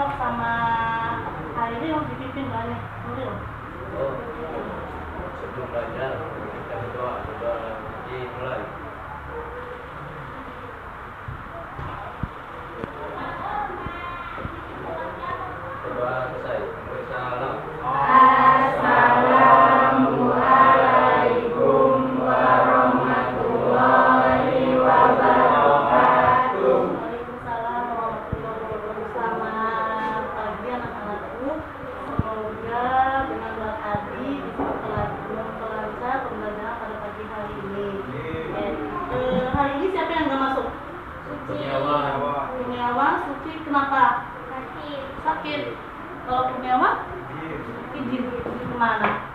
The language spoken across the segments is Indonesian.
Enoch sama Hairi yang dipimpin banyak Nuril. Oh, sebelum belajar kita berdoa dimulai. Berdoa selesai. Salam. Assalamualaikum warahmatullahi wabarakatuh. Waalaikumsalam warahmatullahi wabarakatuh. Selamat pagi anak-anakku. Semoga dengan doa tadi bisa memperlancar pembelajaran pada pagi hari ini. Hari ini siapa yang nggak masuk? Kurniawan, Suci, kenapa? Sakit. Kalau Kurniawan? Izin kemana?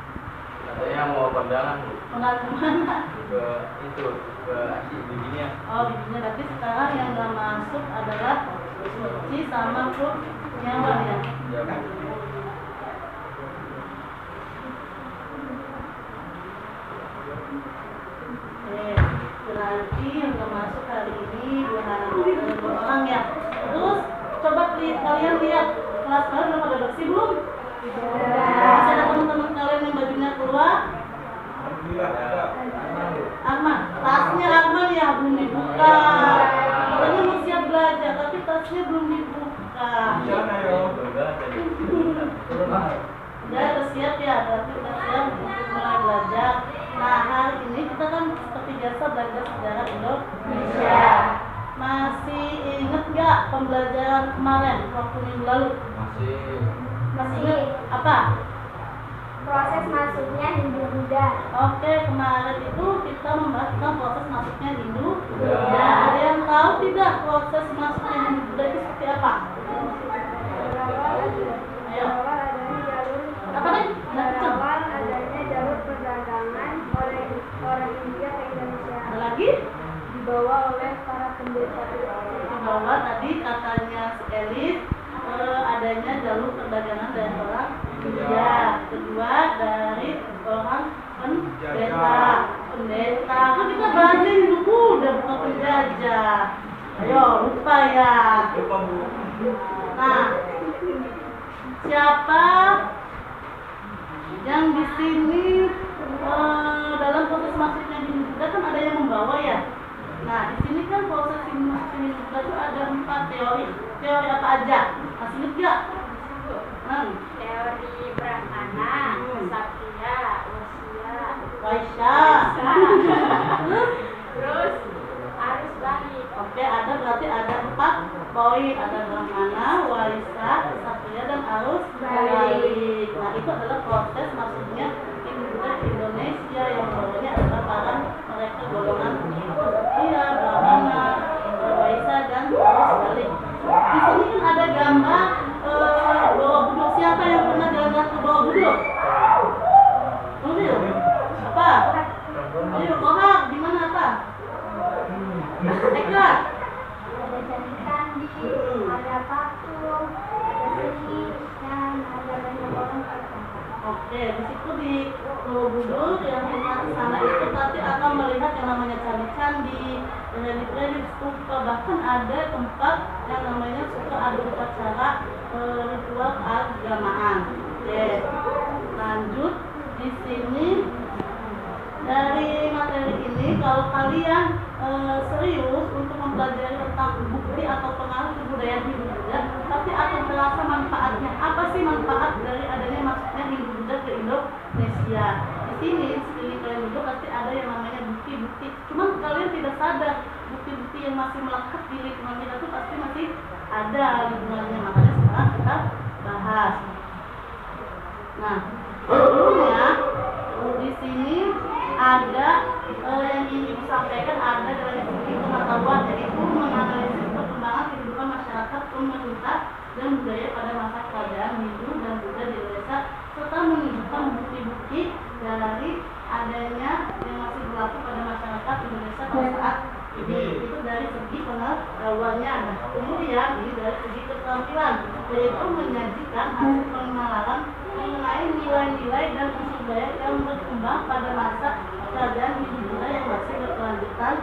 Katanya mau kondangan Kondangan kemana? ke itu ke aksi bijinya. Oh, bijinya. Tapi sekarang yang nggak masuk adalah Suci sama Kurniawan ya. Ya, Berarti yang nggak masuk hari ini dua orang ya. Terus coba kalian lihat kelas kalian udah pada bersih belum? Masih ada teman-teman kalian yang bajunya keluar? Arman, tasnya Arman ya belum dibuka. Katanya mau siap belajar tapi tasnya belum dibuka. Udah siap ya, berarti udah siap untuk mulai belajar. Nah, hari ini kita kan seperti biasa belajar sejarah Indonesia. Masih inget gak pembelajaran kemarin waktu minggu lalu? Masih inget apa? Proses masuknya Hindu-Buddha. Oke, kemarin itu kita membahas tentang proses masuknya Hindu-Buddha. Ada yang tahu tidak proses masuknya Hindu-Buddha itu seperti apa? Ayo. Apa nih? Berawal adanya jalur perdagangan oleh orang India ke Indonesia. Ada lagi? Dibawa oleh para pendeta. Bahwa tadi katanya si Elis adanya jalur perdagangan dari orang India. Kedua dari orang pendeta. Kan kita bahasnya Hindu udah bukan penjajah. Ayo lupa ya. Nah, siapa yang di sini dalam proses masuknya di Hindu kan ada yang membawa ya. Nah, di sini kan proses masuknya Hindu itu ada 4 teori. Teori apa aja? Masih ingat nggak? Teori Brahmana, Ksatria, Waisya. terus arus balik. Oke, ada berarti ada 4 poin. Ada Brahmana, Waisya, Ksatria, dan arus balik. Nah, itu adalah proses masuknya Hindu ke Indonesia yang bawahnya adalah para mereka golongan Ksatria, Brahmana, Waisya, dan arus balik. Di sini kan ada gambar Borobudur. Siapa yang pernah jalan ke Borobudur? Nuril? Apa? Ayo, Kohak, di mana apa? Eka? Ada candi-candi, ada patung, ada seni, dan ada banyak orang. Oke, di situ di Borobudur yang pernah ke sana itu nanti akan melihat yang namanya candi-candi, relik-relik, stupa, bahkan ada tempat yang namanya suka ada upacara ritual keagamaan. Oke, lanjut di sini dari materi ini kalau kalian serius untuk mempelajari tentang bukti atau pengaruh kebudayaan Hindu-Buddha, pasti akan terasa manfaatnya. Apa sih manfaat dari adanya masuknya Hindu-Buddha ke Indonesia? Di sini sekeliling kalian dulu pasti ada yang namanya bukti-bukti. Cuman kalian tidak sadar bukti-bukti yang masih melekat di lingkungan kita itu pasti masih ada lingkungannya. Makanya sekarang kita bahas. Nah, sebelumnya di sini ada yang ingin disampaikan ada dari segi pengetahuan, yaitu menganalisis perkembangan kehidupan masyarakat, pemerintah, dan budaya pada masa kerajaan Hindu dan Buddha di Indonesia, serta menunjukkan bukti-bukti dari adanya yang masih berlaku pada masyarakat Indonesia pada saat ini. Itu dari segi pengetahuannya. Nah, kemudian ini dari segi keterampilan, yaitu menyajikan hasil pengenalan mengenai nilai-nilai dan unsur budaya yang berkembang pada masa kerajaan Hindu Buddha yang masih berkelanjutan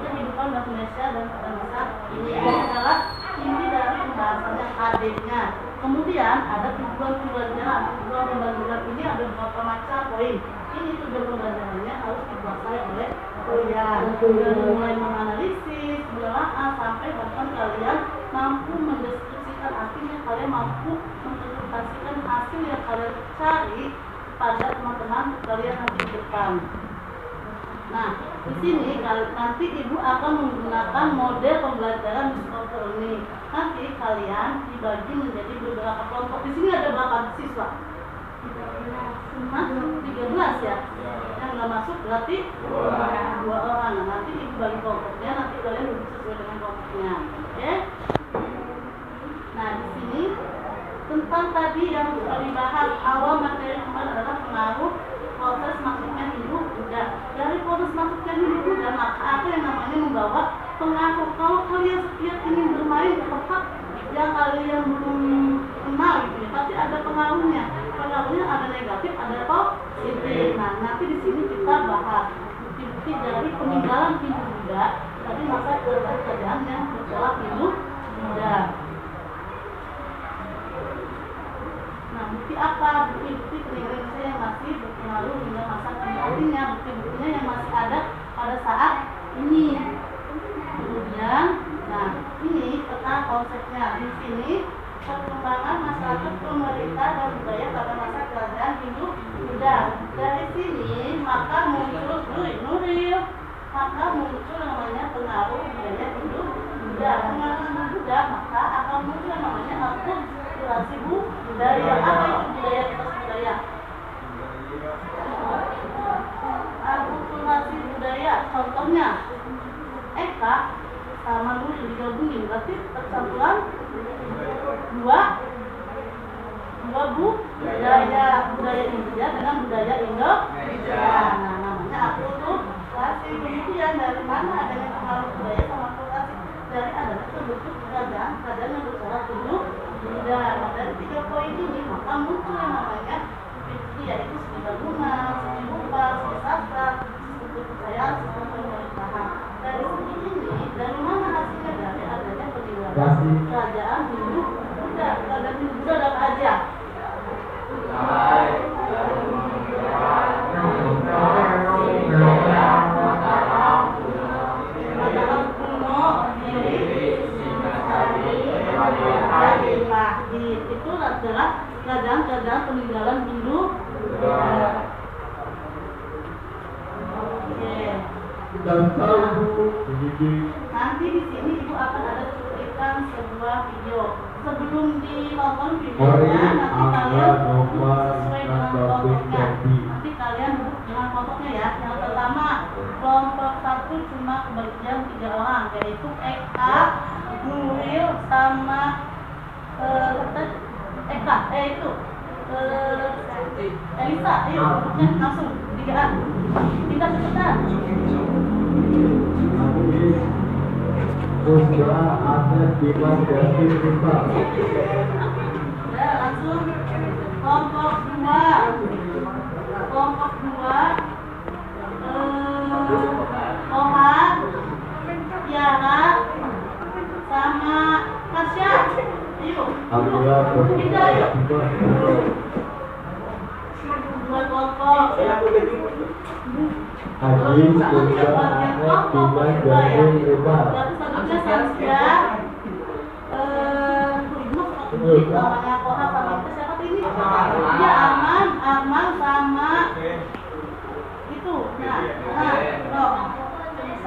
kehidupan bahasa Indonesia dan bangsa ini adalah inti dari pembahasannya KD-nya. Kemudian ada tujuan pembelajaran. Tujuan pembelajaran ini ada beberapa macam poin. Ini tujuan pembelajarannya harus dikuasai oleh kalian. Dari mulai menganalisis, menelaah, sampai bahkan kalian mampu mendeskripsikan artinya, kalian mampu menginterpretasikan hasil yang kalian cari pada teman-teman kalian nanti di depan. Nah, di sini nanti ibu akan menggunakan model pembelajaran discover ini. Nanti kalian dibagi menjadi beberapa kelompok. Di sini ada berapa siswa? 13 ya? Yang nggak masuk berarti 2 orang. Nah, nanti ibu bagi kelompoknya, nanti kalian duduk sesuai dengan kelompoknya. Oke? Nah, di sini tentang tadi yang sudah dibahas awal materi kemarin adalah pengaruh proses masuknya hidup Buddha. Dari proses masuknya hidup Buddha, maka apa yang namanya membawa pengaruh. Kalau kalian setiap ingin bermain ke tempat yang kalian belum kenal gitu ya, pasti ada pengaruhnya. Pengaruhnya ada negatif, ada positif. Nah, nanti di sini kita bahas bukti-bukti dari peninggalan hidup Buddha dari masa kerajaan yang bertolak hidup Buddha. Nah, bukti apa? Bukti-bukti peninggalan Indonesia yang masih berpengaruh hingga masa kini. Artinya bukti-buktinya yang masih ada pada saat ini. Kemudian, nah ini peta konsepnya. Di sini perkembangan masyarakat, pemerintah dan budaya pada masa kerajaan Hindu Buddha. Dari sini maka muncul Nuril, maka muncul namanya pengaruh budaya Hindu Buddha. Pengaruh Hindu Buddha maka akan muncul namanya akulturasi budaya. Apa itu budaya atas budaya? Akulturasi budaya, contohnya Eka sama Nuril digabungin, berarti tercampuran dua budaya India dengan budaya Indonesia. Nah, namanya akulturasi. Kemudian dari mana adanya pengaruh budaya sama akulturasi? Dari adanya terbentuk kerajaan yang bertolak hidup Buddha. Nah, dari 3 poin ini maka muncul yang namanya yaitu seni bangunan, seni rupa, seni sastra, seni kepercayaan, seni pemerintahan. Dari segi ini, dari mana hasilnya? Dari adanya peninggalan kerajaan Hindu Buddha. Kerajaan Hindu Buddha ada apa aja? Mataram kuno, itu adalah kerajaan-kerajaan peninggalan Hindu Buddha. Nanti di sini ibu akan ada cuplikan sebuah video. Sebelum ditonton videonya, nanti kalian duduk sesuai dengan kelompoknya. Nanti kalian duduk dengan kelompoknya ya. Yang pertama, kelompok 1 cuma kebagian 3 orang, yaitu Eka, Nuril, sama Elisa. Ayo duduknya langsung 3-an. Kita cepetan. Pusra Asep Dimas David Rimba. Langsung kelompok 2. Kelompok 2 Oha, Tiara, sama Tasya. Ayo. Kita ayo. 2 kelompok. Haji Pusra Ahmed Dimas David Rimba. Selanjutnya Samsia, namanya Koha sama itu siapa tuh ini? Iya, Arman sama itu.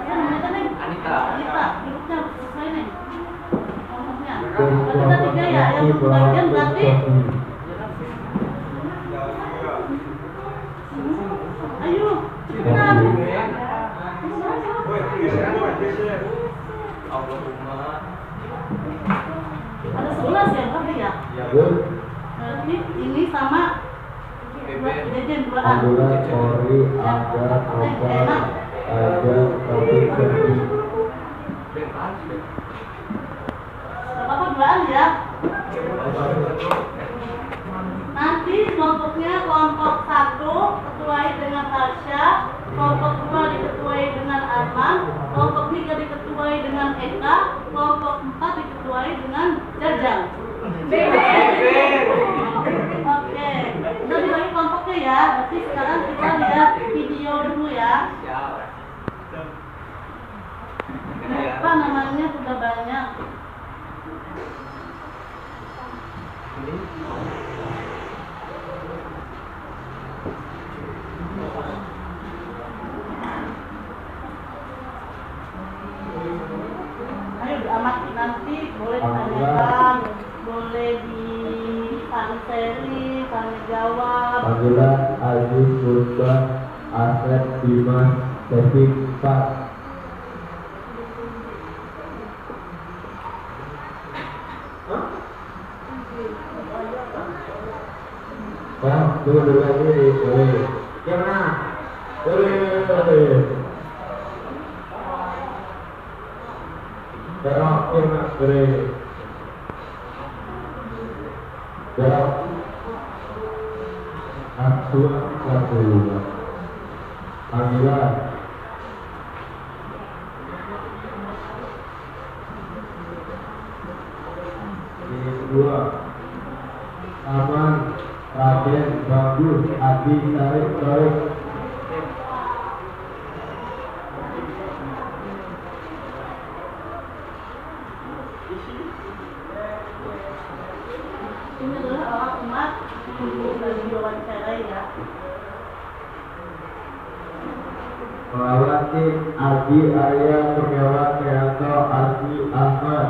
Namanya nih Anita. Hidupnya sesuai nih. Ngomongnya. Kita 3 ya, yang bagian berarti. Ayo, cepetan. Ada 11 ya, berarti ya? Berarti ini sama Jejen 2-an. Ambulan Polri Angga Obat ada Topik Serti. Apa 2-an ya? Nanti kelompoknya kelompok 1 ketuai dengan Tasya, kelompok 2 diketuai dengan Arman, kelompok 3 diketuai dengan Eka, kelompok 4 diketuai dengan Jajang. Oke, udah dibagi kelompoknya ya. Berarti sekarang kita lihat video dulu ya. Apa namanya sudah banyak. Ayo diamati nanti, boleh ditanyakan, boleh di tanya jawab. Panggilan Aziz Urban Asep Dimas Tevik Pak. Oh, dulu lagi boleh. Yang mana? Boleh. Berok, yang mana? Boleh. Berok. Aku satu. Panggilan. Ini kedua. Aman. Raden Bagus Abi Sarif Torek. Ini adalah orang umat yang diwawancarai ya. Melawati Adi Arya Kurniawan Trianto Ardi Ahmad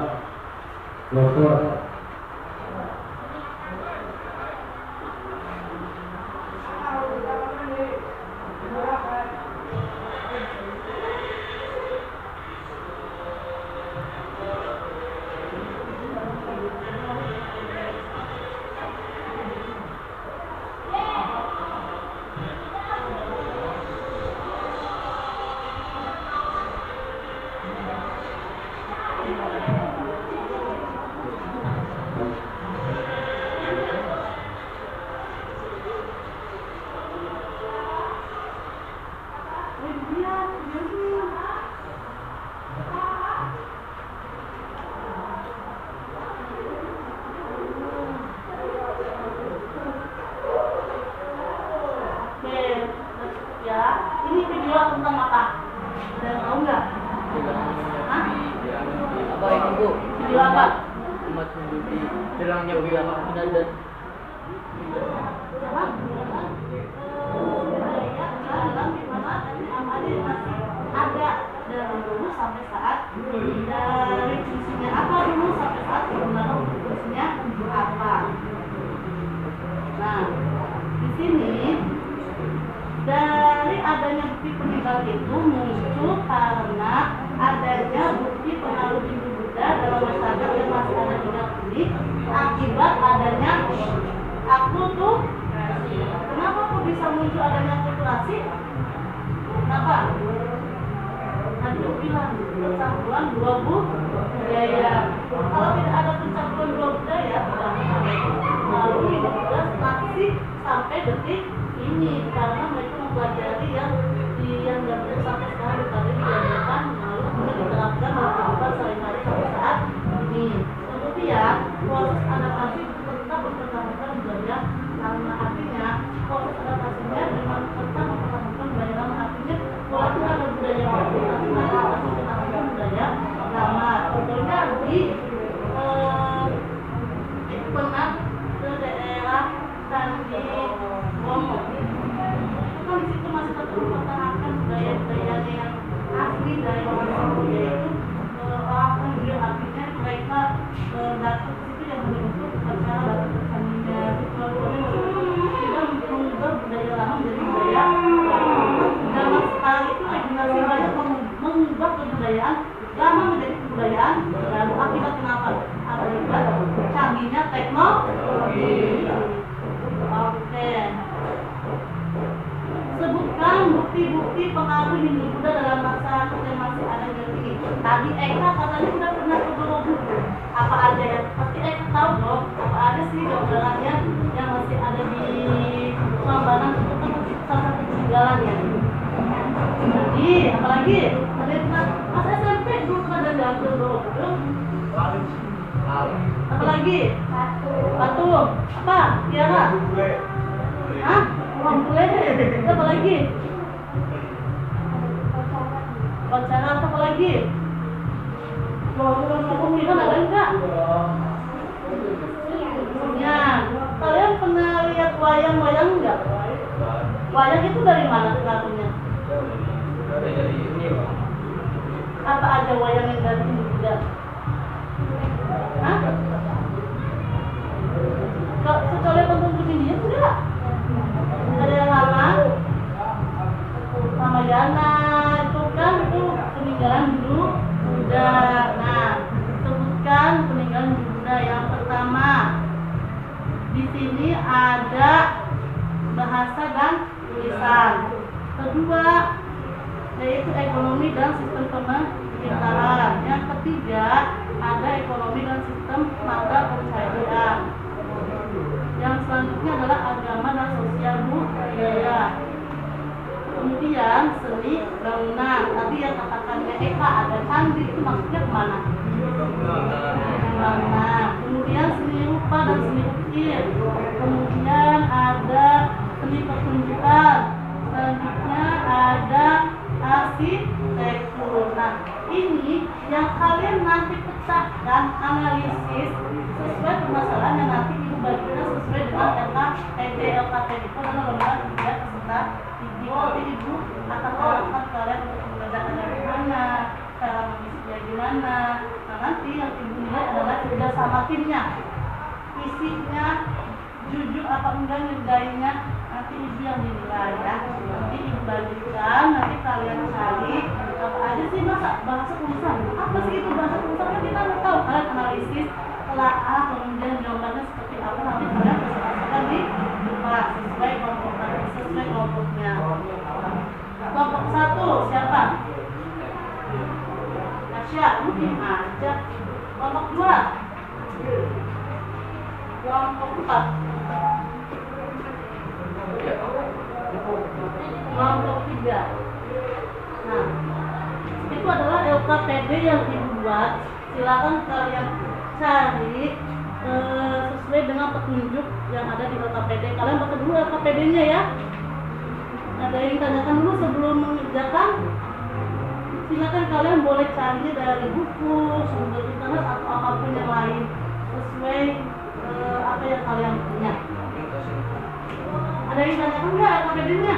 Lopot. Ini video tentang apa? Ada yang tahu nggak? Hah? Apa ini Bu? Video apa? Umat Hindu di hilangnya bulan Ramadan. Apa? Dalam di mana masih ada dari dulu sampai saat dari fungsinya apa dulu sampai saat sebenarnya fungsinya apa? Nah, di sini dari adanya bukti peninggalan itu muncul karena adanya bukti pengaruh Hindu Buddha dalam masyarakat yang masih ada tinggal ini akibat adanya akulturasi. Kenapa kok bisa muncul adanya akulturasi? Kenapa? Tadi aku bilang percampuran dua budaya. Kalau tidak ada percampuran dua budaya, lalu Hindu Buddha masih sampai detik ini karena mereka mempelajari yang dari sampai sekarang dikali diajarkan lalu kemudian diterapkan dalam kehidupan sehari-hari sampai saat ini. Kemudian proses adaptasi tetap mempertahankan budaya lama, artinya proses adaptasinya dengan tetap mempertahankan budaya lama, artinya walaupun ada budaya baru tapi masih tetap mempertahankan budaya lama. Contohnya di pernah ke daerah Candi Bromo. Kan di situ masih tetap mempertahankan budaya-budaya yang asli dari orang Hindu, yaitu orang Hindu, artinya mereka datang ke situ yang bentuk upacara batu persandinya. Tidak mengubah budaya lama menjadi budaya baru. Zaman sekarang itu regenerasi banyak mengubah kebudayaan lama menjadi kebudayaan baru. Akibat kenapa? Akibat canggihnya teknologi. Oke. Sebutkan bukti-bukti pengaruh Hindu Buddha dalam masyarakat yang masih ada di sini. Tadi Eka katanya sudah pernah ke Borobudur. Apa aja ya? Pasti Eka tahu dong. Apa ada sih gambarannya yang masih ada di Prambanan, itu kan salah satu peninggalannya. Jadi apalagi? Ada pas SMP Gambar Borobudur. Lalu. Apa lagi? Patung. Apa? Tiara. Hah? Uang bule. Apa lagi? Pacaran apa lagi? Ngomong kan ada enggak? Ya, kalian pernah lihat wayang-wayang enggak? Wayang itu dari mana pengaruhnya? Dari ini, Pak. Apa aja wayang yang dari sini juga? Hah? Sekali tonton ke India enggak? Ada yang lama? Ramayana itu kan itu peninggalan dulu Buddha. Nah, sebutkan peninggalan Buddha yang pertama. Di sini ada bahasa dan tulisan. Kedua, yaitu ekonomi dan sistem pemerintahan. Yang ketiga, ada ekonomi dan sistem mata pencaharian. Yang selanjutnya adalah agama dan sosial budaya. Kemudian seni bangunan. Tadi yang katakannya Eka ada candi, itu maksudnya kemana? Bangunan. Kemudian seni rupa dan seni ukir. Kemudian ada seni pertunjukan. Selanjutnya ada arsitektur. Nah, ini yang kalian nanti pecahkan, analisis sesuai permasalahan yang nanti ibu bagikan sesuai dengan LKPD. LKPD itu adalah lembaga kerja peserta didik. Nanti ibu akan arahkan kalian untuk mengerjakannya gimana, cara mengisinya gimana. Nah, nanti yang ibu nilai adalah kerja sama timnya, isinya jujur apa enggak ngerjainnya, nanti ibu yang dinilai ya. Nanti ibu bagikan, nanti kalian cari apa aja sih bahasa tulisan. Apa sih itu bahasa tulisan, kan kita nggak tahu. Kalian analisis, telaah, kemudian jawabannya seperti apa, nanti kalian presentasikan di rumah sesuai kelompoknya. Kelompok 1 siapa? Asya, mungkin aja. Kelompok 2, kelompok 4, kelompok 3. Nah, itu adalah LKPD yang ibu buat. Silakan kalian cari sesuai dengan petunjuk yang ada di LKPD. Kalian baca dulu LKPD-nya ya. Ada yang tanyakan dulu sebelum mengerjakan? Silakan kalian boleh cari dari buku, sumber internet atau apapun yang lain sesuai apa yang kalian punya. Ada yang tanyakan nggak LKPD-nya?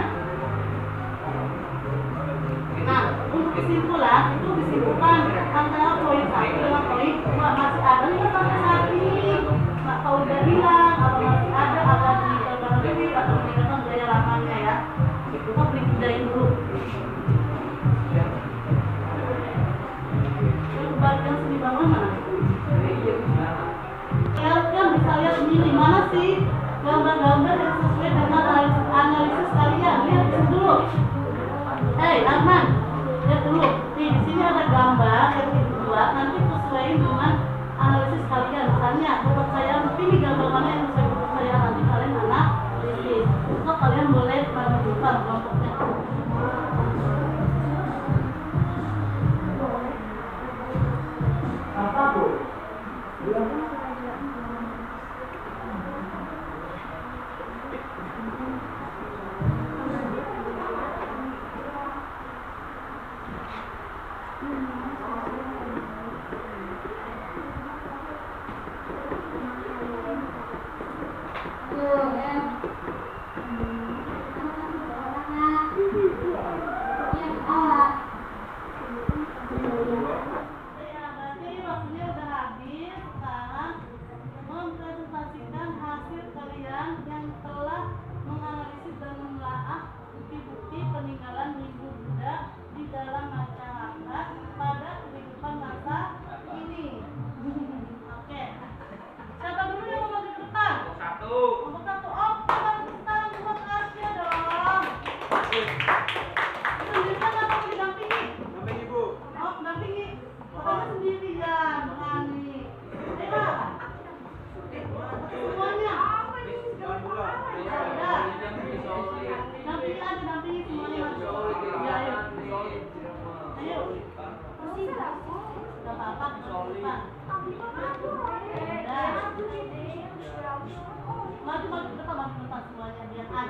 Nah, untuk kesimpulan itu disimpulkan antara poin 1 dengan poin 2. Masih ada nggak sampai saat ini? Nggak tahu udah hilang atau masih ada di atau meninggalkan budaya lamanya ya. Kita beli budaya dulu. Yang bagian seni bangunan mana? Kalian bisa lihat ini di mana sih gambar-gambar yang sesuai dengan analisis kalian. Lihat dulu. Hei Arman, lihat dulu. Nih, di sini ada gambar yang dibuat. Nanti sesuai dengan analisis kalian. Misalnya kepercayaan, pilih gambar mana yang sesuai kepercayaan. Nanti kalian analisis. So kalian boleh menentukan kelompoknya. Apa tuh? Kelompok 1,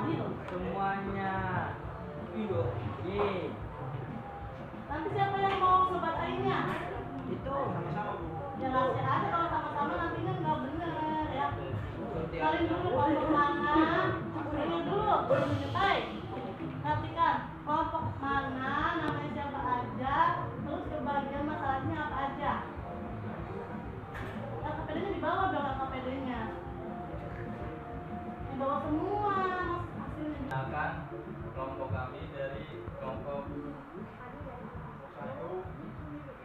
adil. Semuanya. Iya. Ye. Nanti siapa yang mau sobat airnya? Itu sama-sama Bu. Ya ngasih aja kalau sama-sama nantinya nggak bener ya. Seperti Kalian dulu kelompok mana? Ini dulu belum menyukai. Perhatikan kelompok mana, namanya siapa aja, terus kebagian masalahnya apa aja. KPD-nya di bawah dong, KPD-nya. Di bawah semua hasilnya. Akan kelompok kami dari kelompok 1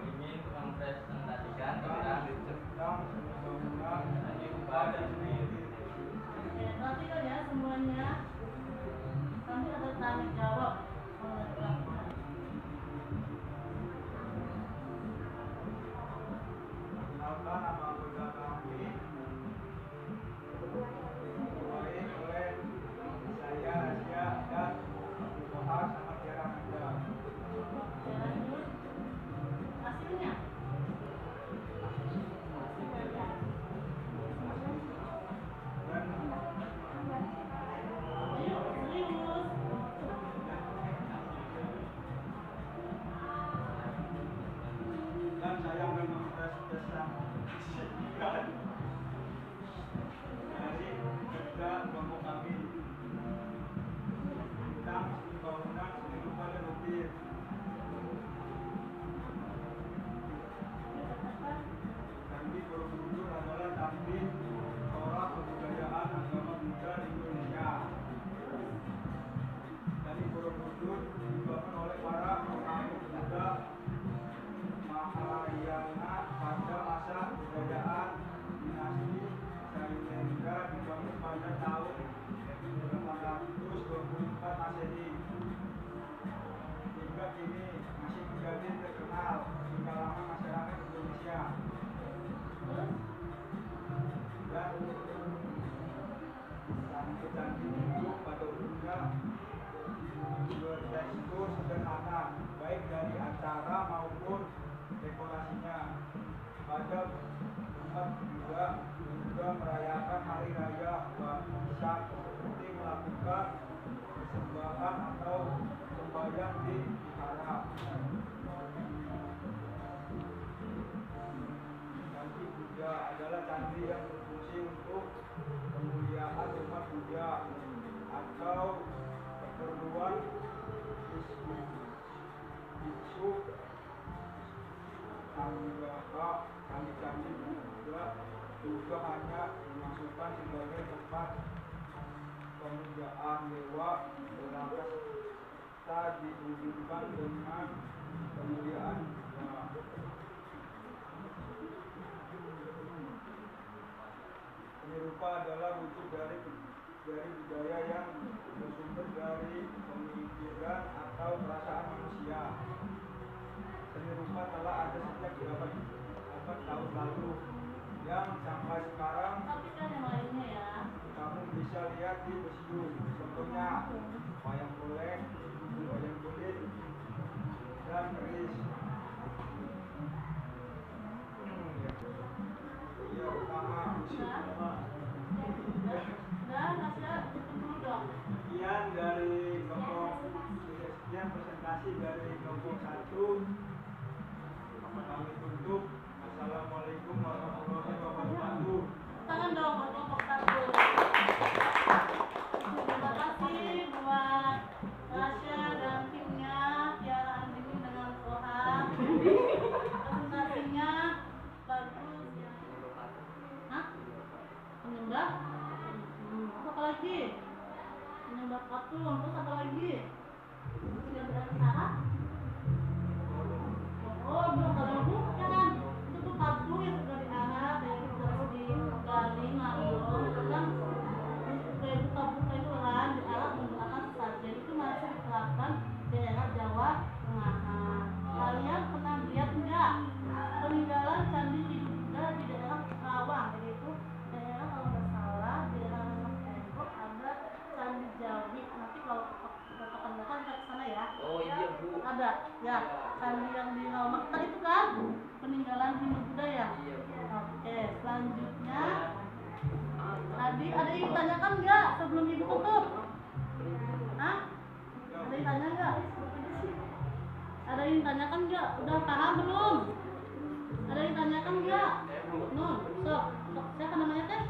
ingin mempresentasikan tentang diubah dan Oke, perhatikan ya semuanya. Nanti ada tanya jawab. Kenalkan nama anggota kami dimulai oleh saya, Rasya, dan Abu Kohar sama Tiara Nanda. Oke, lanjut. Hasilnya. Dan Ayo, serius. dan saya akan mempresentasikan dari kerja kelompok kami tentang bangunan seni rupa dan lukis. Candi Borobudur adalah candi tolak kebudayaan agama Buddha di Indonesia. Candi Borobudur dibangun oleh para pengikut Buddha Mahayana pada masa kejayaan dinasti Sailendra, dibangun pada tahun 824 Masehi. Hingga kini masih menjadi terkenal di kalangan masyarakat Indonesia. Dan candi itu pada umumnya bertekstur sederhana, baik dari acara maupun dekorasinya. Pada umat juga merayakan hari raya Waisak seperti melakukan persembahan atau sembahyang di wihara. Candi Buddha adalah candi yang berfungsi untuk kemuliaan umat Buddha atau keperluan biksu. Candi-candi juga hanya dimasukkan sebagai tempat pemujaan dewa, sedangkan tak dihubungkan dengan kemuliaan Buddha. Seni rupa adalah wujud dari budaya yang bersumber dari pemikiran atau perasaan manusia. Seni rupa telah ada sejak berabad tahun lalu yang sampai sekarang Tapi kan yang lainnya ya. kamu bisa lihat di museum. Contohnya wayang golek, wayang kulit, dan keris. Ya utama museum utama. Udah, Nasya, tutup dulu dong. Sekian dari kelompok, sekian presentasi dari kelompok 1. Kami tutup. Assalamualaikum warahmatullahi wabarakatuh. Tangan dong buat kelompok 1. Terima kasih buat Rasya dan timnya, Tiara Andini dengan Kohar. Presentasinya bagus ya. Hah? Penyembah? Apa lagi? Penyembah patung, terus apa lagi? Tidak berbicara? Oh, belum ada bukan. Itu tuh patung yang sudah diangkat dari terus digali ngambung, kan buka-buka itu kan dialat menggunakan sesajen itu masih diterapkan di daerah Jawa Tengah. Kalian pernah lihat enggak peninggalan candi Buddha di daerah Kerawang, yaitu daerah kalau nggak salah daerah Tengkok ada candi Jawi. Nanti kalau kapan-kapan kita ke sana ya. Oh iya Bu. Ada ya candi yang di Rawamangun itu kan peninggalan Hindu Buddha ya. Iya Bu. Oke, selanjutnya tadi ada yang ditanyakan nggak sebelum ibu tutup? yang tanya nggak? Ada yang tanyakan nggak? Udah paham belum? Ada yang tanyakan nggak? Nun, sok. Siapa namanya teh?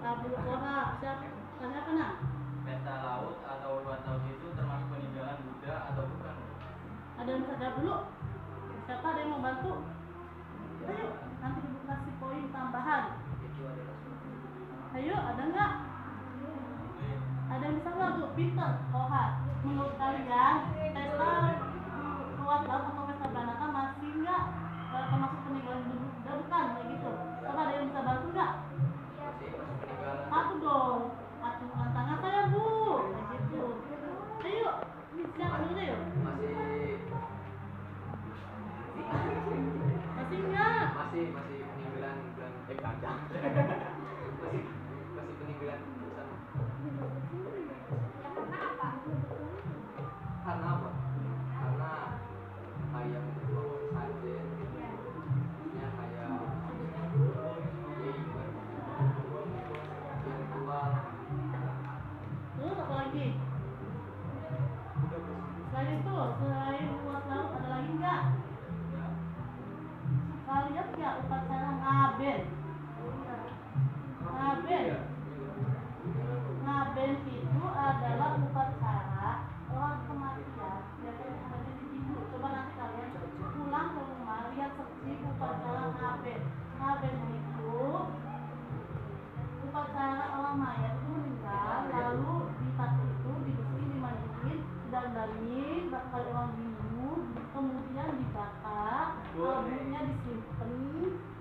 Abu Koha. Siapa? Tanyakan nak? Pesta laut atau ulat laut itu termasuk peninggalan Buddha atau bukan? Ada yang bisa jawab dulu? Siapa ada yang mau bantu? Ayo, nanti ibu kasih poin tambahan. Ayo, ada nggak? Ada yang bisa nggak Bu? Peter, Koha. Menurut kalian, pesta ulat laut atau pesta Banata masih nggak termasuk peninggalan Buddha bukan? Kayak gitu. Coba ada yang bisa bantu nggak? Satu dong. Acungkan tangan saya Bu. Kayak gitu. Ayo, siapa dulu yuk? Masih nggak? Masih peninggalan panjang. masih peninggalan besar. Karena apa? Karena kayak sajen, ya kayak yang tua. Terus apa lagi? Selain itu, selain ulat laut ada lagi nggak? Kalian nggak upacara ngaben? Ngaben itu adalah upacara orang kematian biasanya adanya di Hindu. Coba nanti kalian pulang ke rumah lihat seperti upacara ngaben. Ngaben itu upacara orang mayat itu meninggal, lalu di pati itu dibersihin, dimandiin, didandanin, bakal orang Hindu, kemudian dibakar, kalbunya disimpan,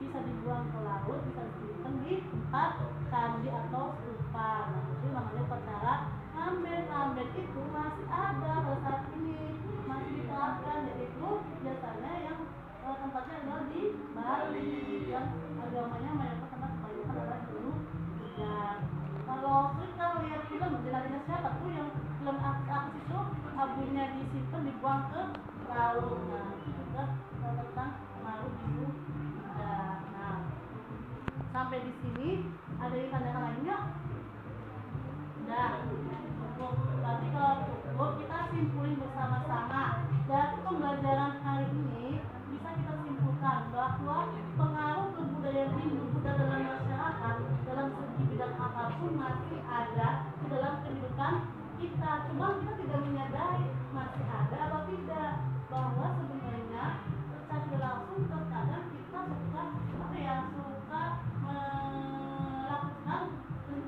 bisa dibuang ke laut, bisa disimpan di tempat candi atau stupa. Nah, itu namanya upacara ngaben. Ngaben itu masih ada pada saat ini, masih diterapkan, yaitu biasanya yang tempatnya adalah di Bali, yang agamanya mayoritas tempat kebanyakan adalah Hindu. Ya, kalau kita lihat film jenazahnya siapa tuh yang film artis itu abunya disimpan dibuang ke laut. Nah, itu juga tentang makhluk Hindu. Nah, sampai di sini ada yang tanyakan lagi nggak? Udah cukup. Berarti kalau cukup kita simpulin bersama-sama. Dari pembelajaran hari ini bisa kita simpulkan bahwa pengaruh kebudayaan Hindu Buddha dalam masyarakat dalam segi bidang apapun masih ada di dalam kehidupan kita. Cuma kita tidak menyadari masih ada atau tidak, bahwa sebenarnya secara langsung terkadang kita suka melakukan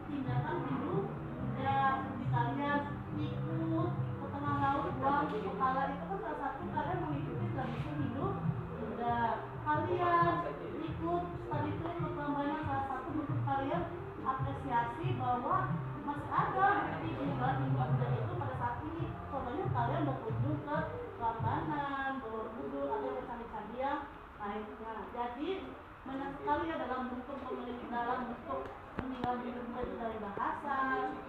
tindakan Hindu Buddha, seperti kalian ikut ke tengah laut buang kepala, itu kan salah satu kalian mengikuti tradisi Hindu Buddha. Kalian ikut tadi itu pertambangan, salah satu bentuk kalian apresiasi bahwa masih ada bukti peninggalan Hindu Buddha itu pada saat ini. Contohnya kalian berkunjung ke Prambanan, Borobudur atau ke candi-candi yang lainnya. Jadi banyak sekali ya dalam bentuk peninggalan Hindu Buddha itu, dari bahasa,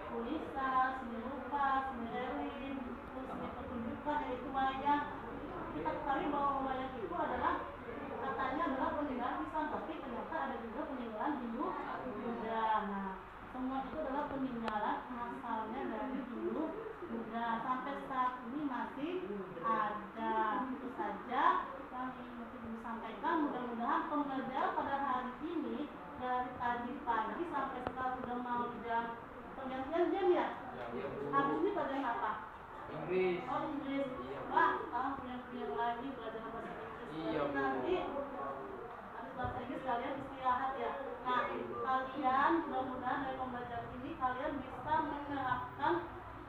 tulisan, seni rupa, seni relin, terus seni pertunjukan, yaitu wayang. Kita ketahui bahwa wayang itu adalah katanya adalah peninggalan Islam, tapi ternyata ada juga peninggalan Hindu Buddha. Nah, semua itu adalah peninggalan asalnya dari Hindu Buddha, sampai saat ini masih ada. Itu saja yang ingin saya sampaikan. Mudah-mudahan pembelajaran pada hari ini dari tadi pagi sampai sekarang sudah mau jam pergantian jam ya. Habis ini pelajaran apa? Inggris. Oh, Inggris. Wah, sekarang punya lagi belajar bahasa Inggris. Iya, Bu. Nanti habis bahasa Inggris kalian istirahat ya. Nah, kalian mudah-mudahan dari pembelajaran ini kalian bisa menerapkan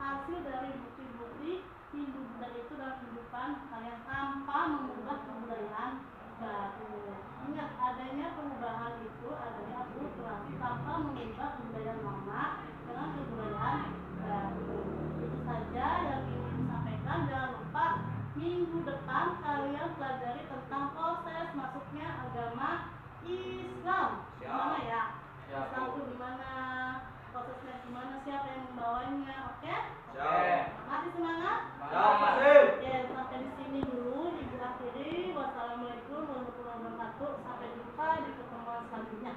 hasil dari bukti-bukti Hindu Buddha itu dalam kehidupan kalian tanpa mengubah kebudayaan baru. Ingat, adanya perubahan itu adanya akulturasi tanpa mengubah kebudayaan lama dengan kebudayaan baru. Itu saja yang ingin disampaikan. Jangan lupa minggu depan kalian pelajari tentang proses masuknya agama Islam. Gimana ya? Islam itu gimana? Prosesnya gimana? Siapa yang membawanya? Oke? Masih semangat? Ya, sampai di sini dulu Ibu akhiri. Wassalamualaikum warahmatullahi wabarakatuh. Sampai jumpa di pertemuan selanjutnya.